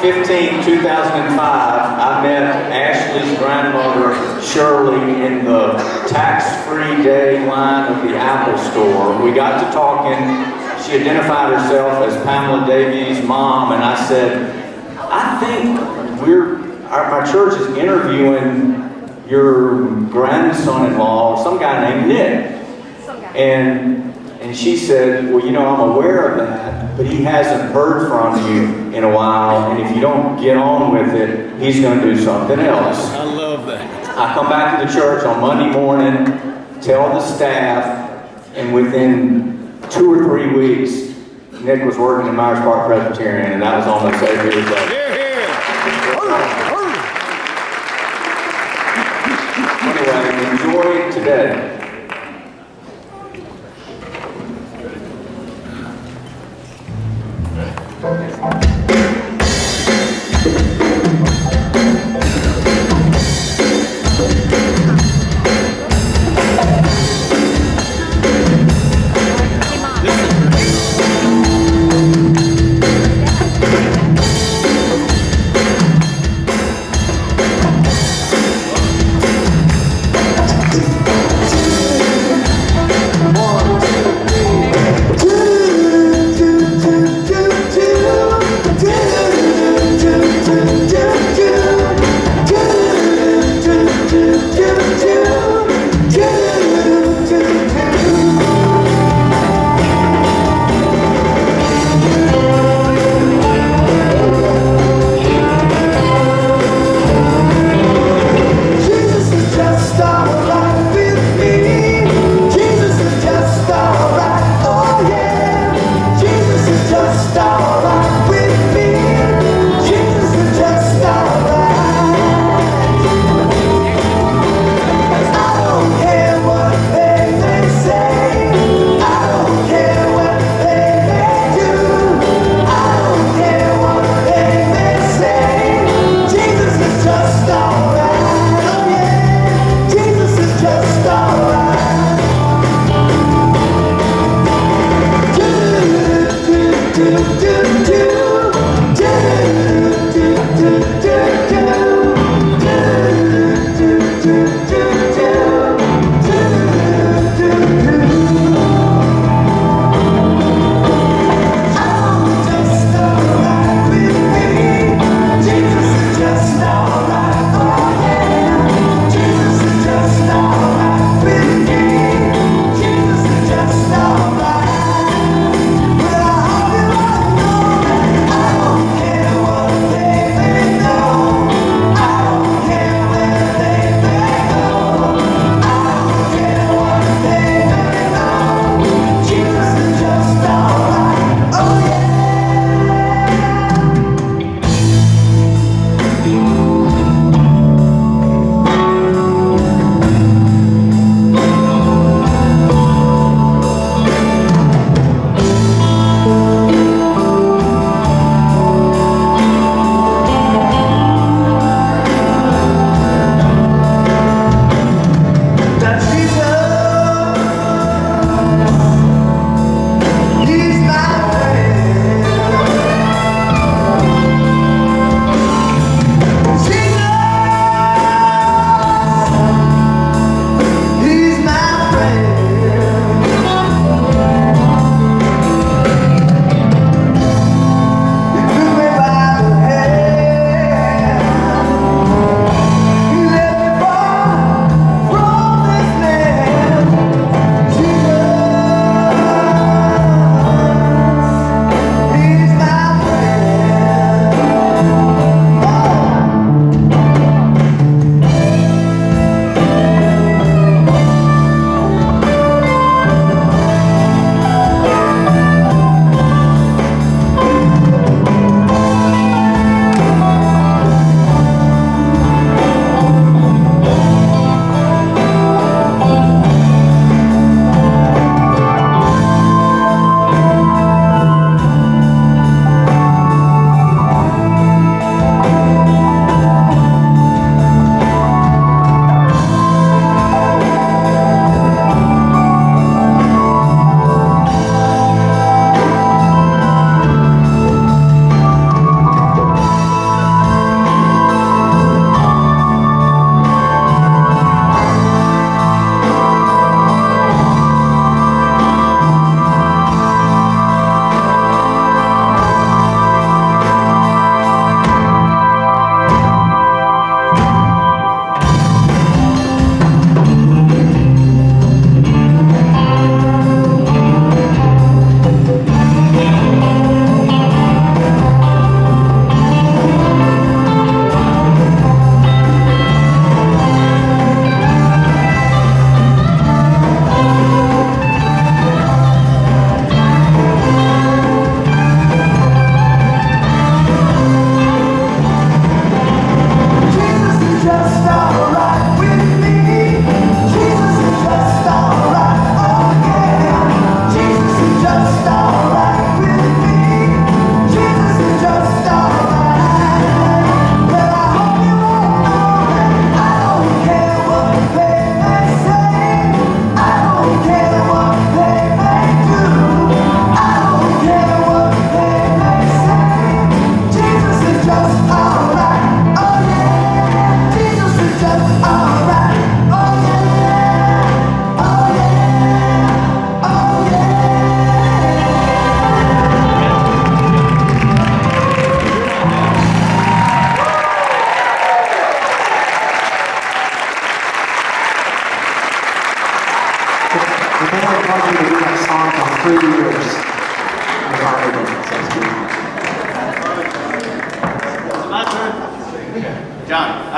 15th, 2005, I met Ashley's grandmother, Shirley, in the tax-free day line of the Apple store. We got to talking. She identified herself as Pamela Davies' mom, and I said, I think my church is interviewing your grandson-in-law, some guy named Nick. And she said, well, you know, I'm aware of that, but he hasn't heard from you in a while, and if you don't get on with it, he's going to do something else. I love that. I come back to the church on Monday morning, tell the staff, and within 2 or 3 weeks, Nick was working in Myers Park Presbyterian, and that was almost every day. Here, here. Anyway, enjoy today. Oh,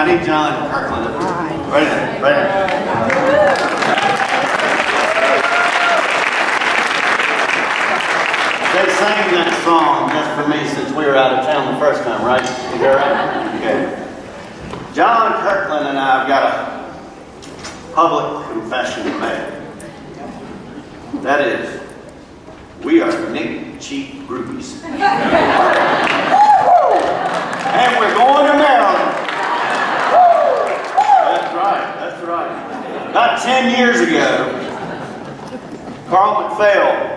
need John Kirkland up here. Right there, right there. They sang that song just for me since we were out of town the first time, right? Is that right? Okay. John Kirkland and I have got a public confession to make. That is, we are Nick Cheap groupies. And we're going to Maryland. That's right, that's right. About 10 years ago, Carl McPhail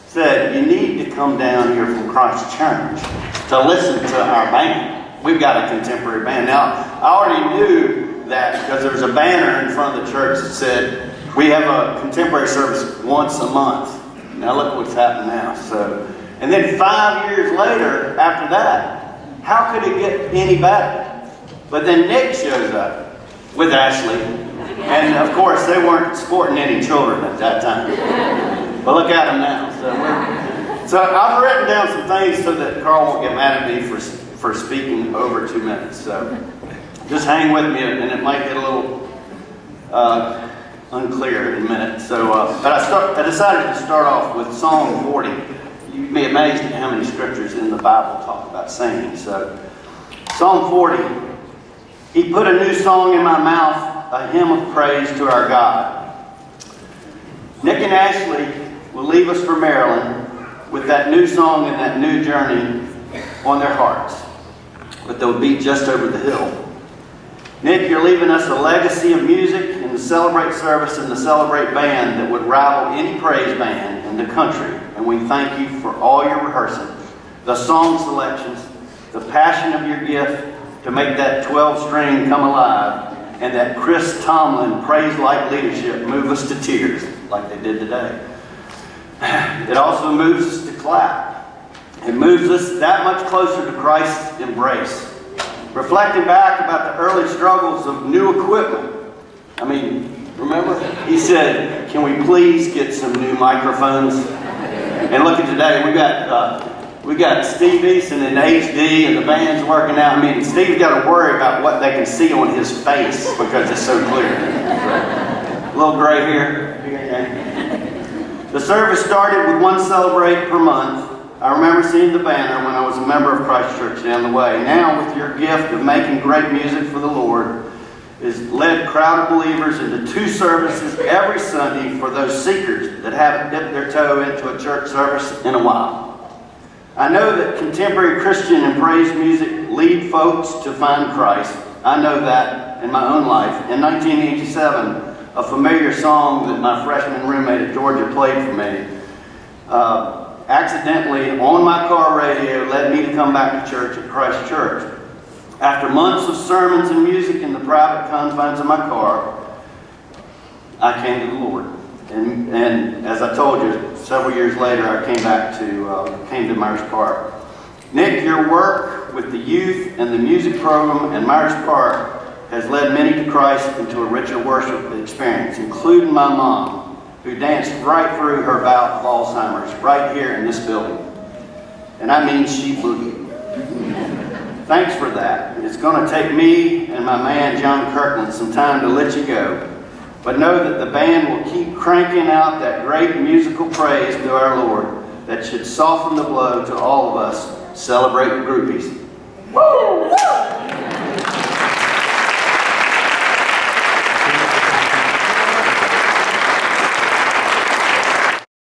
said, you need to come down here from Christ Church to listen to our band. We've got a contemporary band. Now, I already knew that because there was a banner in front of the church that said, we have a contemporary service once a month. Now look what's happened now. And then 5 years later, after that, how could it get any better? But then Nick shows up with Ashley. And of course, they weren't sporting any children at that time. But look at them now. So I've written down some things so that Carl won't get mad at me for speaking over 2 minutes. So just hang with me, and it might get a little unclear in a minute. But I decided to start off with Psalm 40. You'd be amazed at how many scriptures in the Bible talk about singing. So Psalm 40, he put a new song in my mouth, a hymn of praise to our God. Nick and Ashley will leave us for Maryland with that new song and that new journey on their hearts. But they'll be just over the hill. Nick, you're leaving us a legacy of music in the Celebrate service and the Celebrate band that would rival any praise band in the country. And we thank you for all your rehearsing, the song selections, the passion of your gift to make that 12-string come alive, and that Chris Tomlin praise-like leadership move us to tears like they did today. It also moves us to clap. It moves us that much closer to Christ's embrace. Reflecting back about the early struggles of new equipment. I mean, remember? He said, can we please get some new microphones? And look at today, we got Steve Eason in HD and the band's working out. I mean, Steve's got to worry about what they can see on his face because it's so clear. A little gray here. The service started with one Celebrate per month. I remember seeing the banner when I was a member of Christ Church down the way. Now, with your gift of making great music for the Lord, is led crowd of believers into 2 services every Sunday for those seekers that haven't dipped their toe into a church service in a while. I know that contemporary Christian and praise music lead folks to find Christ. I know that in my own life. In 1987, a familiar song that my freshman roommate at Georgia played for me, accidentally on my car radio led me to come back to church at Christ Church. After months of sermons and music in the private confines of my car, I came to the Lord. And as I told you, several years later, I came to Myers Park. Nick, your work with the youth and the music program in Myers Park has led many to Christ and to a richer worship experience, including my mom, who danced right through her bout of Alzheimer's right here in this building. And I mean she boogied. Thanks for that. It's going to take me and my man John Kirkland some time to let you go. But know that the band will keep cranking out that great musical praise to our Lord that should soften the blow to all of us Celebrate groupies. Woo!